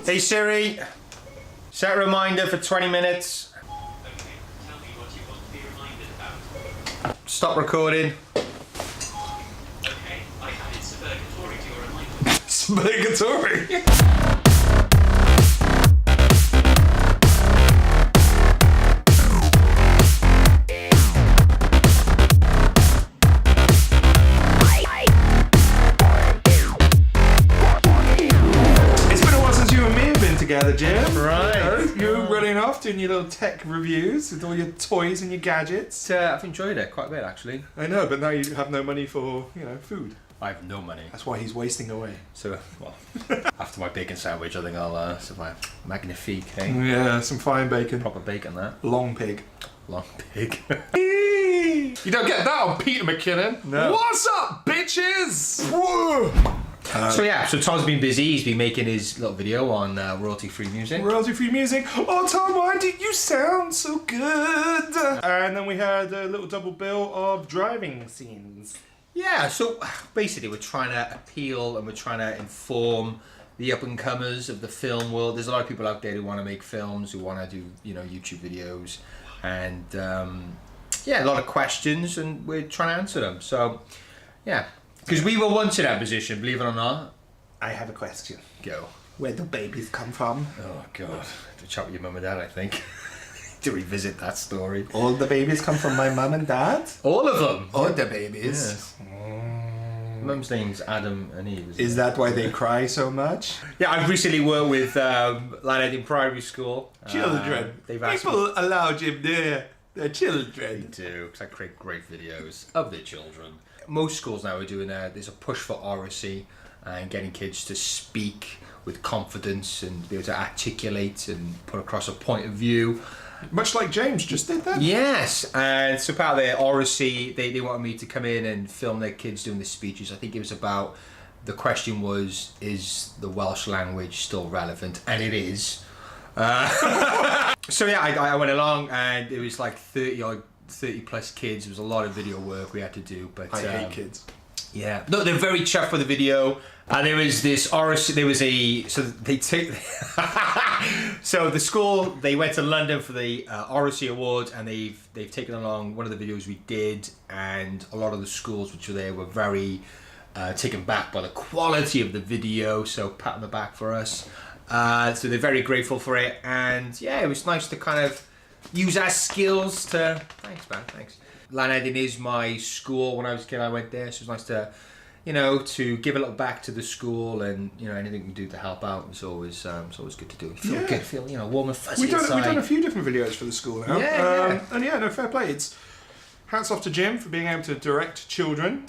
Hey Siri, set a reminder for 20 minutes. Okay, tell me what you want to be reminded about. Stop recording. Okay, I added suburgatory to your reminder. Obligatory. Together, Jim. Right. You're running off doing your little tech reviews with all your toys and your gadgets. I've enjoyed it quite a bit actually. I know, but now you have no money for, food. I have no money. That's why he's wasting away. So, well, after my bacon sandwich, I think I'll survive. Magnifique, hey? Yeah, some fine bacon. Proper bacon, that. Long pig. Long pig. You don't get that on Peter McKinnon. No. What's up, bitches? So Tom's been busy. He's been making his little video on royalty-free music. Royalty-free music. Oh, Tom, why do you sound so good? And then we had a little double bill of driving scenes. Yeah, so basically we're trying to appeal and we're trying to inform the up-and-comers of the film world. There's a lot of people out there who want to make films, who want to do, YouTube videos. And, a lot of questions, and we're trying to answer them. So, yeah. Because we were once in that position, believe it or not. I have a question. Go. Where do babies come from? Oh, God. To chat with your mum and dad, I think. To revisit that story. All the babies come from my mum and dad? All of them? All the babies? Yes. Mum's name's Adam and Eve. Is that why they cry so much? Yeah, I've recently worked with Lad in primary school. Children. They've asked People allow Jim their children. They do, because I create great videos of their children. Most schools now are doing there's a push for oracy and getting kids to speak with confidence and be able to articulate and put across a point of view. Much like James just did that. Yes, and so part of their oracy, they wanted me to come in and film their kids doing the speeches. I think it was about, the question was, is the Welsh language still relevant? And it is. So yeah, I went along and it was like 30 plus kids. It was a lot of video work we had to do, but I hate kids. Yeah, no, they're very chuffed with the video. And there was this oracy. So the school, they went to London for the Oracy Award, and they've taken along one of the videos we did, and a lot of the schools which were there were very taken back by the quality of the video. So pat on the back for us. So they're very grateful for it, and yeah, it was nice to kind of use our skills to. Thanks, man. Thanks. Llanedin is my school. When I was a kid, I went there, so it was nice to, to give a little back to the school, and anything we do to help out is always good to do. Feel good, feel warm and fuzzy. We've inside. done a few different videos for the school now. And no, fair play. It's hats off to Jim for being able to direct children.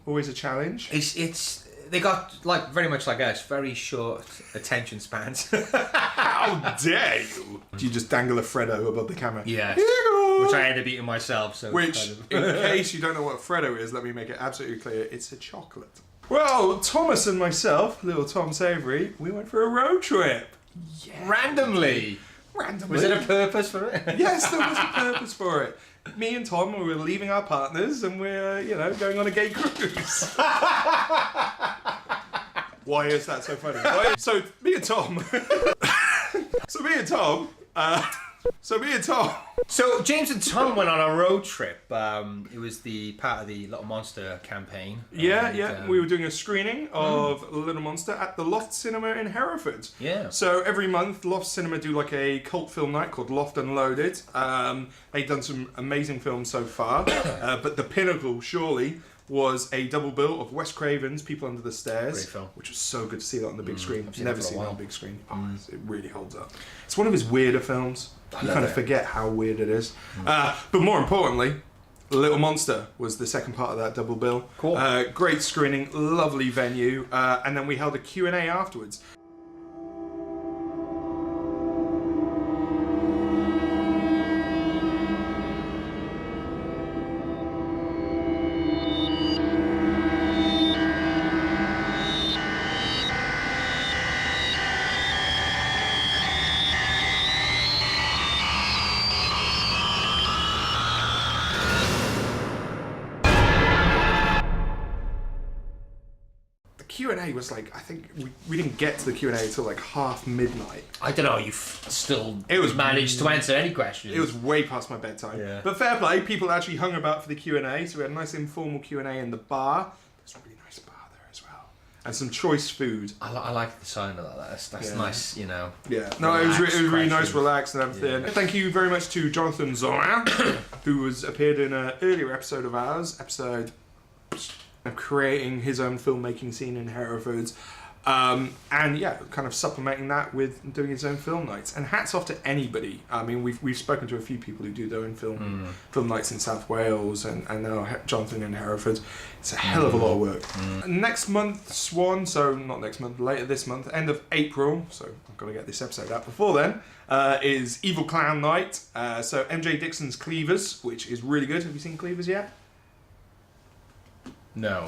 Always a challenge. They got very much like us, very short attention spans. How dare you? Do you just dangle a Freddo above the camera? Yeah. Ew. Which I end up eating myself. So Which, in case you don't know what a Freddo is, let me make it absolutely clear. It's a chocolate. Well, Thomas and myself, little Tom Savoury, we went for a road trip. Yeah. Randomly. Was there a purpose for it? Yes, there was a purpose for it. Me and Tom, we were leaving our partners and we're, going on a gay cruise. Why is that so funny? So me and Tom. So James and Tom went on a road trip. It was the part of the Little Monster campaign. Yeah. We were doing a screening of Little Monster at the Loft Cinema in Hereford. Yeah. So every month, Loft Cinema do like a cult film night called Loft Unloaded. They've done some amazing films so far, but the pinnacle, surely, was a double bill of Wes Craven's People Under the Stairs, Great film. which was so good to see that on the big screen. I've seen never it for a seen that while. on big screen. Oh, it really holds up. It's one of his weirder films. You kind of forget how weird it is. But more importantly, Little Monster was the second part of that double bill. Cool. Great screening, lovely venue, and then we held a Q&A afterwards. Q&A was like, I think we didn't get to the Q&A until like half midnight. I don't know. You still It was managed to answer any questions. It was way past my bedtime. Yeah. But fair play, people actually hung about for the Q&A, so we had a nice informal Q&A in the bar. There's a really nice bar there as well. And some choice food. I like the sign of that. That's nice, you know. Yeah. No, it was really nice, questions. relaxed and everything. Yeah. Thank you very much to Jonathan Zorin, who appeared in an earlier episode of ours, of creating his own filmmaking scene in Hereford. And yeah, kind of supplementing that with doing his own film nights. And hats off to anybody. I mean, we've spoken to a few people who do their own film nights in South Wales, and now Jonathan in Hereford. It's a hell of a lot of work. Next month, Swan, so not next month, later this month, end of April, so I've got to get this episode out before then, is Evil Clown Night. So MJ Dixon's Cleavers, which is really good. Have you seen Cleavers yet? No.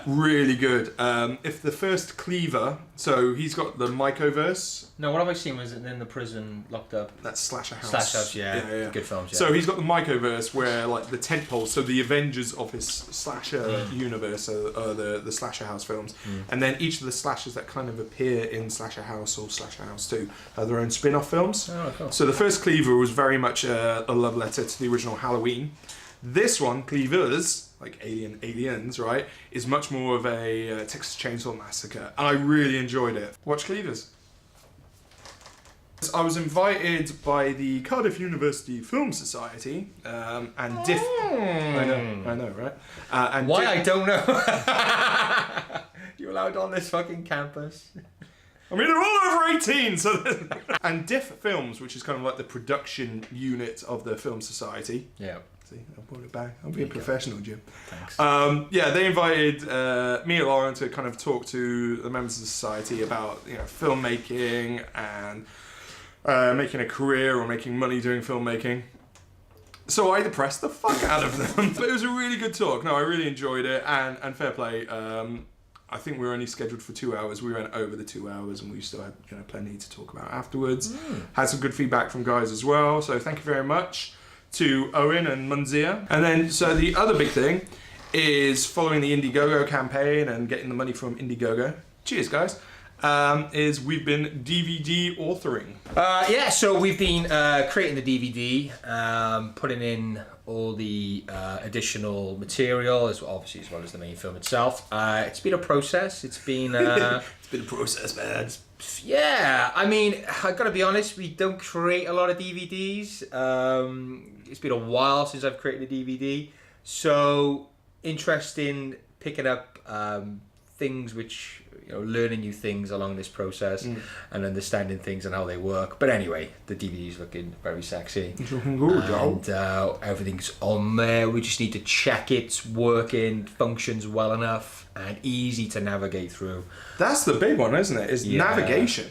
Really good. If the first Cleaver, so he's got the Mychoverse. No, what have I seen was in the prison locked up. That's Slasher House. Slasher House, yeah. Good films, yeah. So he's got the Mychoverse where like the tentpoles, so the Avengers of his Slasher universe are the Slasher House films. And then each of the slashers that kind of appear in Slasher House or Slasher House 2 are their own spin-off films. Oh, cool. So the first Cleaver was very much a love letter to the original Halloween. This one, Cleavers, like aliens, right, is much more of a Texas Chainsaw Massacre. And I really enjoyed it. Watch Cleavers. I was invited by the Cardiff University Film Society and Diff. I know, right? And why I don't know. You allowed on this fucking campus? I mean, they're all over 18, so... And Diff Films, which is kind of like the production unit of the Film Society. Yeah. See, I brought it back. I'm being professional, Jim. Thanks. Yeah, they invited me and Lauren to kind of talk to the members of the society about, filmmaking and making a career or making money doing filmmaking. So I depressed the fuck out of them. But it was a really good talk. No, I really enjoyed it, and fair play. I think we were only scheduled for 2 hours. We went over the 2 hours, and we still had plenty to talk about afterwards. Had some good feedback from guys as well. So thank you very much to Owen and Munzia. And then, so the other big thing is following the Indiegogo campaign and getting the money from Indiegogo. Cheers, guys. Is we've been DVD authoring. So we've been creating the DVD, putting in all the additional material, as well as the main film itself. It's been a process. It's been It's been a process, man. Yeah, I mean, I gotta be honest, we don't create a lot of DVDs. It's been a while since I've created a DVD, so interesting picking up things which, learning new things along this process and understanding things and how they work. But anyway, the DVD's looking very sexy. It's looking good, and everything's on there. We just need to check it's working, functions well enough, and easy to navigate through. That's the big one, isn't it? Is navigation.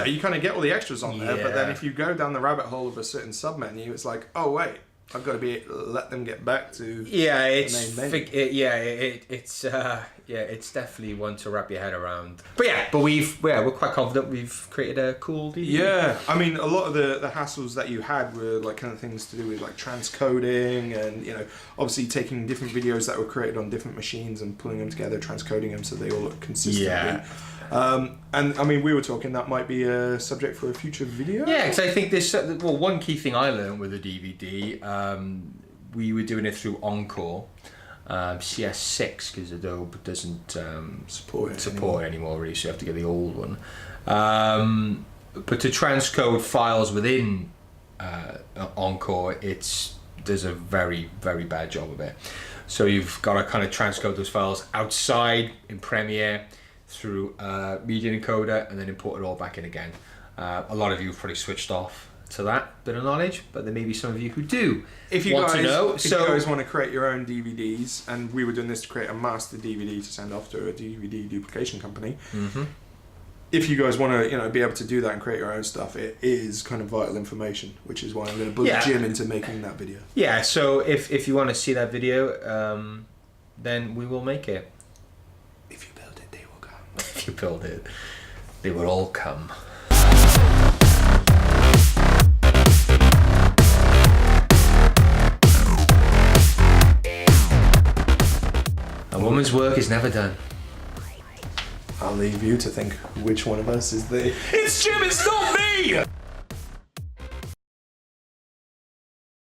You kind of get all the extras on there, but then if you go down the rabbit hole of a certain sub-menu, it's like, oh wait, I've got to let them get back to the main menu. It's definitely one to wrap your head around. But we're quite confident we've created a cool DVD. Yeah, I mean, a lot of the hassles that you had were like kind of things to do with like transcoding and obviously taking different videos that were created on different machines and pulling them together, transcoding them so they all look consistently. Yeah. And I mean, we were talking that might be a subject for a future video. Yeah, because I think this. Well, one key thing I learned with the DVD, we were doing it through Encore, CS6, because Adobe doesn't support it anymore. Really, so you have to get the old one. But to transcode files within Encore, there's a very, very bad job of it. So you've got to kind of transcode those files outside in Premiere through media encoder and then import it all back in again. A lot of you have probably switched off to that bit of knowledge, but there may be some of you who do want to know. If you guys want to create your own DVDs, and we were doing this to create a master DVD to send off to a DVD duplication company. If you guys want to, be able to do that and create your own stuff, it is kind of vital information, which is why I'm going to bully Jim into making that video. Yeah, so if you want to see that video, then we will make it. If you build it, they will come. If you build it, they will all come. A woman's work is never done. I'll leave you to think which one of us is the. It's Jim. It's not me.